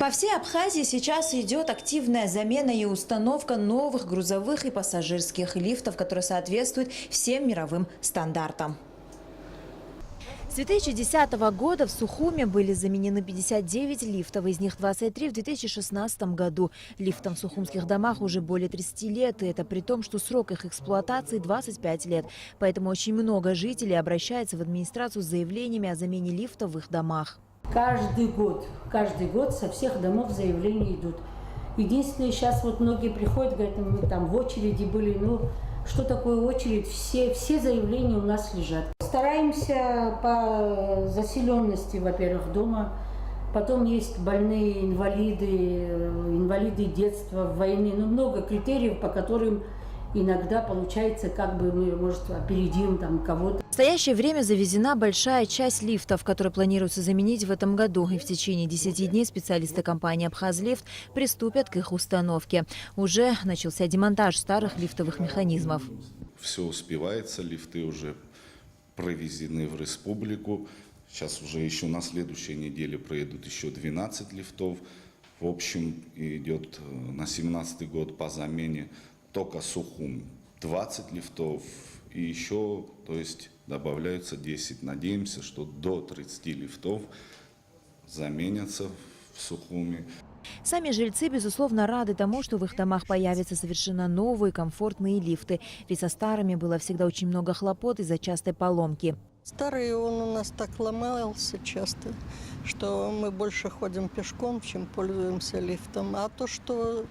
По всей Абхазии сейчас идет активная замена и установка новых грузовых и пассажирских лифтов, которые соответствуют всем мировым стандартам. С 2010 года в Сухуме были заменены 59 лифтов, из них 23 в 2016 году. Лифтам в сухумских домах уже более 30 лет, и это при том, что срок их эксплуатации 25 лет. Поэтому очень много жителей обращаются в администрацию с заявлениями о замене лифтов в их домах. Каждый год со всех домов заявления идут. Единственное, сейчас вот многие приходят, говорят, мы там в очереди были, ну что такое очередь, все заявления у нас лежат. Стараемся по заселенности, во-первых, дома, потом есть больные, инвалиды детства, войны, ну много критериев, по которым иногда получается, как бы мы, может, опередим там кого-то. В настоящее время завезена большая часть лифтов, которые планируется заменить в этом году. И в течение 10 дней специалисты компании «Абхазлифт» приступят к их установке. Уже начался демонтаж старых лифтовых механизмов. Все успевается, лифты уже провезены в республику. Сейчас уже еще на следующей неделе проедут еще 12 лифтов. В общем, идет на 2017 год по замене только Сухум 20 лифтов и еще, то есть добавляются 10. Надеемся, что до 30 лифтов заменятся в Сухуме. Сами жильцы, безусловно, рады тому, что в их домах появятся совершенно новые комфортные лифты. Ведь со старыми было всегда очень много хлопот из-за частой поломки. Старый он у нас так ломался часто, что мы больше ходим пешком, чем пользуемся лифтом. А то, что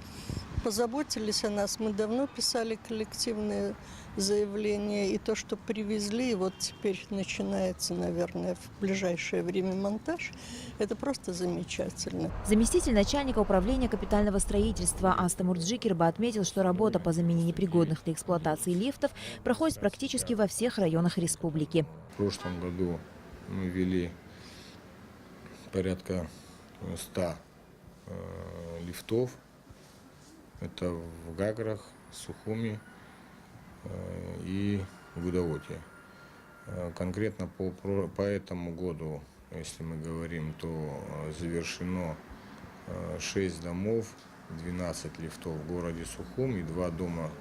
позаботились о нас, мы давно писали коллективные заявления. И то, что привезли, вот теперь начинается, наверное, в ближайшее время монтаж, это просто замечательно. Заместитель начальника управления капитального строительства Аста Мурджикерба отметил, что работа по замене непригодных для эксплуатации лифтов проходит практически во всех районах республики. В прошлом году мы ввели порядка 100 лифтов. Это в Гаграх, Сухуми и в Гудаути. Конкретно по этому году, если мы говорим, то завершено 6 домов, 12 лифтов в городе Сухум и 2 дома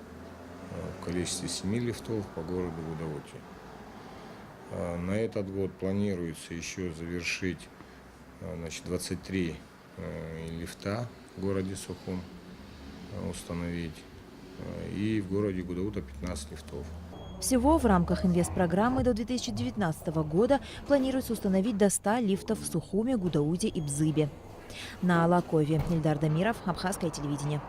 в количестве 7 лифтов по городу Гудаути. На этот год планируется еще завершить 23 лифта в городе Сухум установить, и в городе Гудаута 15 лифтов. Всего в рамках инвестпрограммы до 2019 года планируется установить до 100 лифтов в Сухуме, Гудауте и Бзыбе. На Алакове. Ильдар Дамиров, Абхазское телевидение.